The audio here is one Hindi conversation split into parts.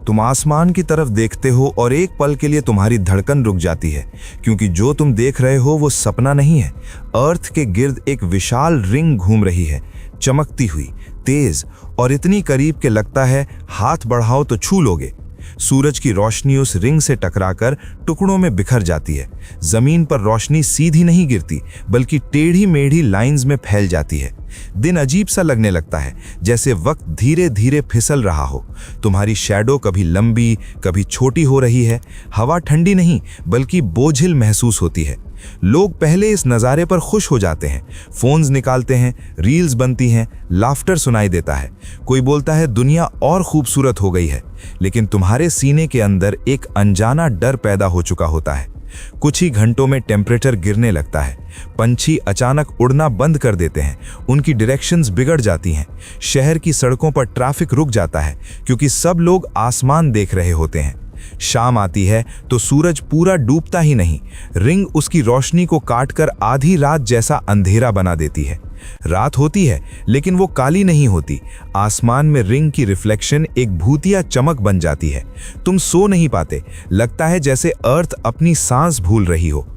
तुम आसमान की तरफ देखते हो और एक पल के लिए तुम्हारी धड़कन रुक जाती है, क्योंकि जो तुम देख रहे हो वो सपना नहीं है। अर्थ के गिर्द एक विशाल रिंग घूम रही है, चमकती हुई, तेज और इतनी करीब के लगता है हाथ बढ़ाओ तो छू लोगे। सूरज की रोशनी उस रिंग से टकराकर टुकड़ों में बिखर जाती है। जमीन पर रोशनी सीधी नहीं गिरती, बल्कि टेढ़ी मेढ़ी लाइंस में फैल जाती है। दिन अजीब सा लगने लगता है, जैसे वक्त धीरे धीरे फिसल रहा हो। तुम्हारी शैडो कभी लंबी, कभी छोटी हो रही है। हवा ठंडी नहीं, बल्कि बोझिल महसूस होती है। लोग पहले इस नज़ारे पर खुश हो जाते हैं, फोन्स निकालते हैं, रील्स बनती हैं, लाफ्टर सुनाई देता है। कोई बोलता है दुनिया और खूबसूरत हो गई है, लेकिन तुम्हारे सीने के अंदर एक अनजाना डर पैदा हो चुका होता है। कुछ ही घंटों में टेम्परेचर गिरने लगता है। पंछी अचानक उड़ना बंद कर देते हैं, उनकी डायरेक्शंस बिगड़ जाती हैं। शहर की सड़कों पर ट्रैफिक रुक जाता है, क्योंकि सब लोग आसमान देख रहे होते हैं। शाम आती है तो सूरज पूरा डूबता ही नहीं, रिंग उसकी रोशनी को काटकर आधी रात जैसा अंधेरा बना देती है। रात होती है, लेकिन वो काली नहीं होती। आसमान में रिंग की रिफ्लेक्शन एक भूतिया चमक बन जाती है। तुम सो नहीं पाते, लगता है जैसे अर्थ अपनी सांस भूल रही हो।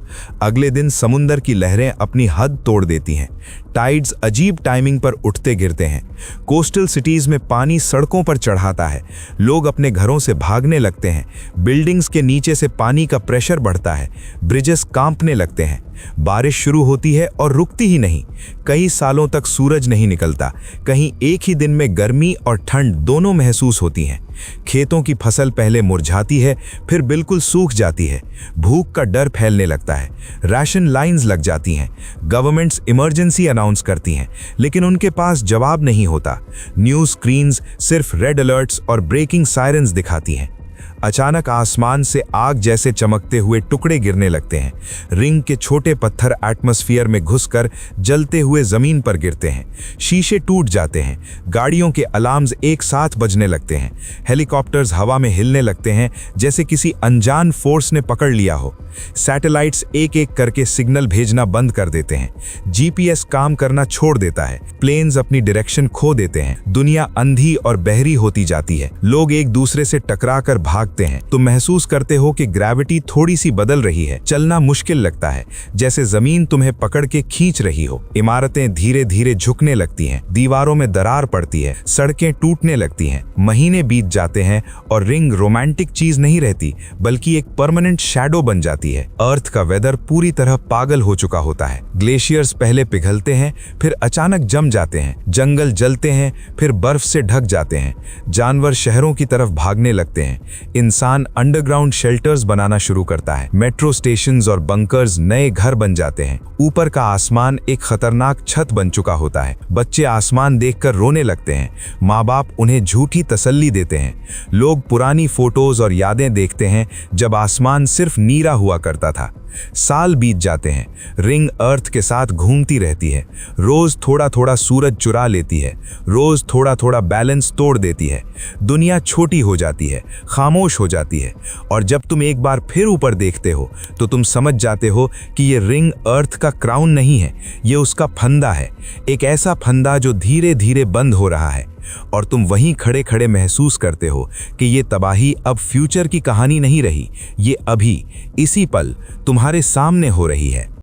अगले दिन समुंदर की लहरें अपनी हद तोड़ देती हैं। टाइड्स अजीब टाइमिंग पर उठते गिरते हैं। कोस्टल सिटीज में पानी सड़कों पर चढ़ाता है। लोग अपने घरों से भागने लगते हैं। बिल्डिंग्स के नीचे से पानी का प्रेशर बढ़ता है। ब्रिजेस कांपने लगते हैं। बारिश शुरू होती है और रुकती ही नहीं। कई सालों तक सूरज नहीं निकलता। कहीं एक ही दिन में गर्मी और ठंड दोनों महसूस होती हैं। खेतों की फसल पहले मुरझाती है, फिर बिल्कुल सूख जाती है। भूख का डर फैलने लगता है। राशन लाइंस लग जाती हैं। गवर्नमेंट्स इमरजेंसी अनाउंस करती हैं, लेकिन उनके पास जवाब नहीं होता। न्यूज़ स्क्रीन्स सिर्फ रेड अलर्ट्स और ब्रेकिंग सायरन्स दिखाती हैं। अचानक आसमान से आग जैसे चमकते हुए टुकड़े गिरने लगते हैं। रिंग के छोटे पत्थर एटमॉस्फेयर में घुसकर जलते हुए जमीन पर गिरते हैं। शीशे टूट जाते हैं। गाड़ियों के अलार्म्स एक साथ बजने लगते हैं। हेलीकॉप्टर्स हवा में हिलने लगते हैं, जैसे किसी अनजान फोर्स ने पकड़ लिया हो। सैटेलाइट्स एक एक करके सिग्नल भेजना बंद कर देते हैं। जीपीएस काम करना छोड़ देता है। प्लेन्स अपनी डायरेक्शन खो देते हैं। दुनिया अंधी और बहरी होती जाती है। लोग एक दूसरे से टकराकर भागते हैं। तुम महसूस करते हो कि ग्रेविटी थोड़ी सी बदल रही है। चलना मुश्किल लगता है, जैसे जमीन तुम्हें पकड़ के खींच रही हो। इमारतें धीरे धीरे झुकने लगती हैं। दीवारों में दरार पड़ती है। सड़कें टूटने लगती हैं। महीने बीत जाते हैं और रिंग रोमांटिक चीज नहीं रहती, बल्कि एक परमानेंट शैडो बन जाती है। अर्थ का वेदर पूरी तरह पागल हो चुका होता है। ग्लेशियर्स पहले पिघलते हैं, फिर अचानक जम जाते हैं। जंगल जलते हैं, फिर बर्फ से ढक जाते हैं। जानवर शहरों की तरफ भागने लगते हैं। इंसान अंडरग्राउंड शेल्टर्स बनाना शुरू करता है। मेट्रो स्टेशंस और बंकर्स नए घर बन जाते हैं। ऊपर का आसमान एक खतरनाक छत बन चुका होता है। बच्चे आसमान देखकर रोने लगते हैं। माँ बाप उन्हें झूठी तसल्ली देते हैं। लोग पुरानी फोटोज और यादें देखते हैं, जब आसमान सिर्फ नीला हुआ करता था। साल बीत जाते हैं। रिंग अर्थ के साथ घूमती रहती है। रोज थोड़ा थोड़ा सूरज चुरा लेती है। रोज थोड़ा थोड़ा बैलेंस तोड़ देती है। दुनिया छोटी हो जाती है, खामोश हो जाती है। और जब तुम एक बार फिर ऊपर देखते हो, तो तुम समझ जाते हो कि ये रिंग अर्थ का क्राउन नहीं है, ये उसका फंदा है। एक ऐसा फंदा जो धीरे धीरे बंद हो रहा है। और तुम वहीं खड़े खड़े महसूस करते हो कि ये तबाही अब फ्यूचर की कहानी नहीं रही, ये अभी, इसी पल तुम्हारे सामने हो रही है।